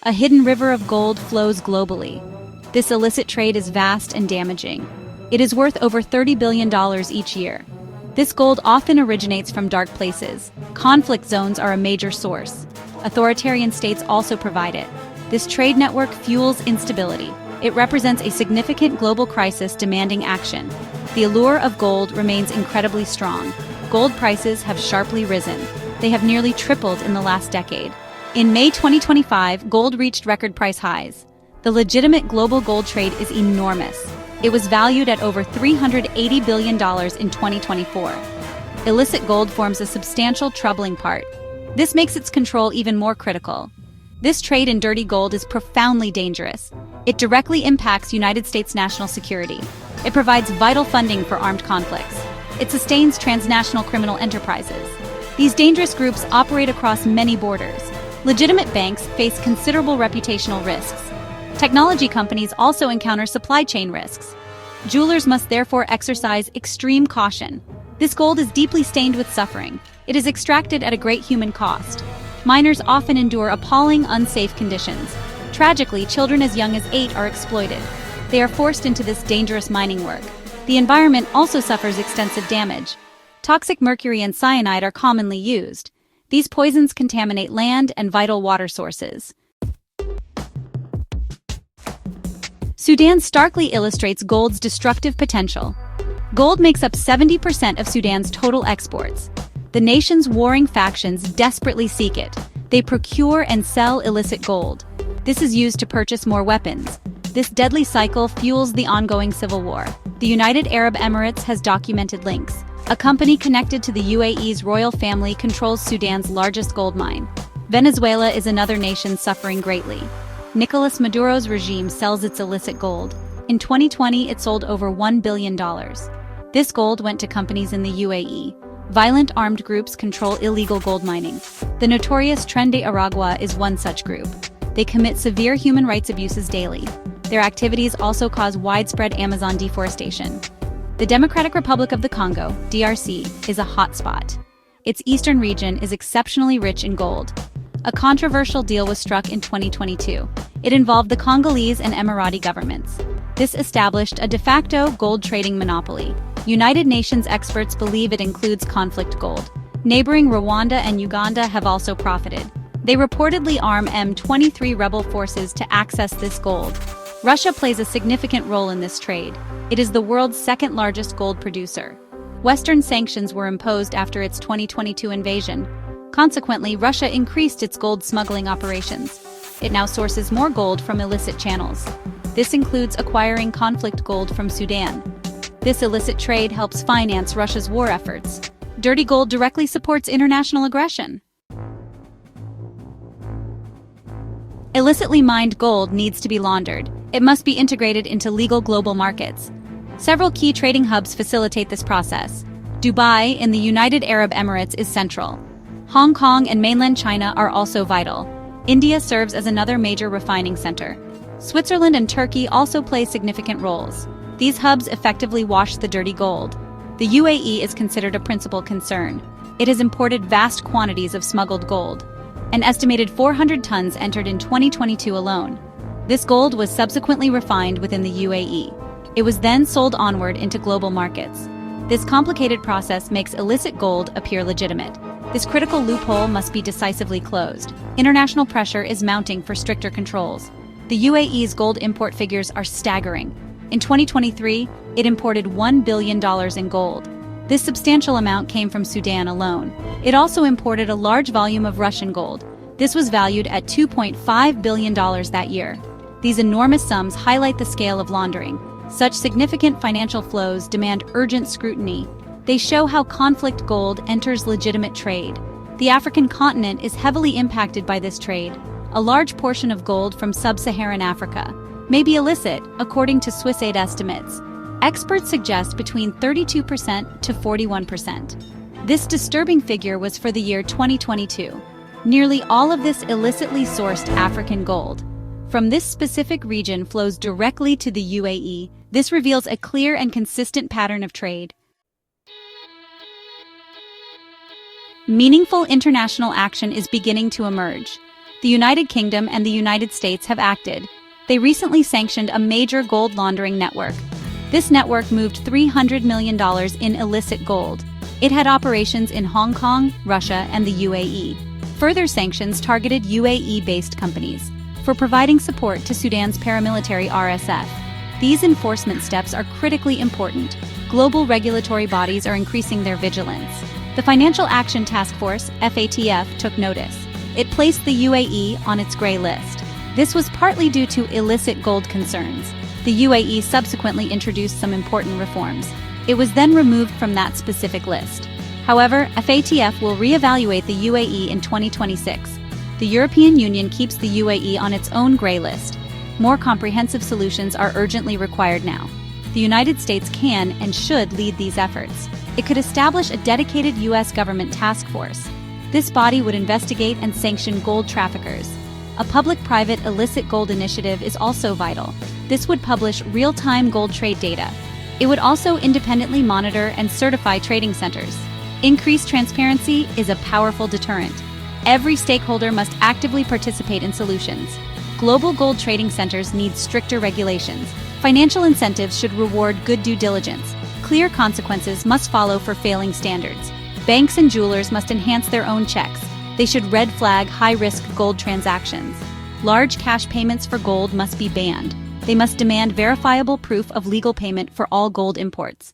A hidden river of gold flows globally. This illicit trade is vast and damaging. It is worth over $30 billion each year. This gold often originates from dark places. Conflict zones are a major source. Authoritarian states also provide it. This trade network fuels instability. It represents a significant global crisis demanding action. The allure of gold remains incredibly strong. Gold prices have sharply risen. They have nearly tripled in the last decade. In May 2025, gold reached record price highs. The legitimate global gold trade is enormous. It was valued at over $380 billion in 2024. Illicit gold forms a substantial troubling part. This makes its control even more critical. This trade in dirty gold is profoundly dangerous. It directly impacts United States national security. It provides vital funding for armed conflicts. It sustains transnational criminal enterprises. These dangerous groups operate across many borders. Legitimate banks face considerable reputational risks. Technology companies also encounter supply chain risks. Jewelers must therefore exercise extreme caution. This gold is deeply stained with suffering. It is extracted at a great human cost. Miners often endure appalling, unsafe conditions. Tragically, children as young as 8 are exploited. They are forced into this dangerous mining work. The environment also suffers extensive damage. Toxic mercury and cyanide are commonly used. These poisons contaminate land and vital water sources. Sudan starkly illustrates gold's destructive potential. Gold makes up 70% of Sudan's total exports. The nation's warring factions desperately seek it. They procure and sell illicit gold. This is used to purchase more weapons. This deadly cycle fuels the ongoing civil war. The United Arab Emirates has documented links. A company connected to the UAE's royal family controls Sudan's largest gold mine. Venezuela is another nation suffering greatly. Nicolas Maduro's regime sells its illicit gold. In 2020, it sold over $1 billion. This gold went to companies in the UAE. Violent armed groups control illegal gold mining. The notorious Tren de Aragua is one such group. They commit severe human rights abuses daily. Their activities also cause widespread Amazon deforestation. The Democratic Republic of the Congo, DRC, is a hotspot. Its eastern region is exceptionally rich in gold. A controversial deal was struck in 2022. It involved the Congolese and Emirati governments. This established a de facto gold trading monopoly. United Nations experts believe it includes conflict gold. Neighboring Rwanda and Uganda have also profited. They reportedly arm M23 rebel forces to access this gold. Russia plays a significant role in this trade. It is the world's second-largest gold producer. Western sanctions were imposed after its 2022 invasion. Consequently, Russia increased its gold smuggling operations. It now sources more gold from illicit channels. This includes acquiring conflict gold from Sudan. This illicit trade helps finance Russia's war efforts. Dirty gold directly supports international aggression. Illicitly mined gold needs to be laundered. It must be integrated into legal global markets. Several key trading hubs facilitate this process. Dubai in the United Arab Emirates is central. Hong Kong and mainland China are also vital. India serves as another major refining center. Switzerland and Turkey also play significant roles. These hubs effectively wash the dirty gold. The UAE is considered a principal concern. It has imported vast quantities of smuggled gold. An estimated 400 tons entered in 2022 alone. This gold was subsequently refined within the UAE. It was then sold onward into global markets. This complicated process makes illicit gold appear legitimate. This critical loophole must be decisively closed. International pressure is mounting for stricter controls. The UAE's gold import figures are staggering. In 2023, it imported $1 billion in gold. This substantial amount came from Sudan alone. It also imported a large volume of Russian gold. This was valued at $2.5 billion that year. These enormous sums highlight the scale of laundering. Such significant financial flows demand urgent scrutiny. They show how conflict gold enters legitimate trade. The African continent is heavily impacted by this trade. A large portion of gold from sub-Saharan Africa may be illicit, according to Swissaid estimates. Experts suggest between 32% to 41%. This disturbing figure was for the year 2022. Nearly all of this illicitly sourced African gold from this specific region flows directly to the UAE. This reveals a clear and consistent pattern of trade. Meaningful international action is beginning to emerge. The United Kingdom and the United States have acted. They recently sanctioned a major gold laundering network. This network moved $300 million in illicit gold. It had operations in Hong Kong, Russia, and the UAE. Further sanctions targeted UAE-based companies for providing support to Sudan's paramilitary RSF. These enforcement steps are critically important. Global regulatory bodies are increasing their vigilance. The Financial Action Task Force, FATF, took notice. It placed the UAE on its gray list. This was partly due to illicit gold concerns. The UAE subsequently introduced some important reforms. It was then removed from that specific list. However, FATF will re-evaluate the UAE in 2026. The European Union keeps the UAE on its own gray list. More comprehensive solutions are urgently required now. The United States can and should lead these efforts. It could establish a dedicated U.S. government task force. This body would investigate and sanction gold traffickers. A public-private illicit gold initiative is also vital. This would publish real-time gold trade data. It would also independently monitor and certify trading centers. Increased transparency is a powerful deterrent. Every stakeholder must actively participate in solutions. Global gold trading centers need stricter regulations. Financial incentives should reward good due diligence. Clear consequences must follow for failing standards. Banks and jewelers must enhance their own checks. They should red flag high-risk gold transactions. Large cash payments for gold must be banned. They must demand verifiable proof of legal payment for all gold imports.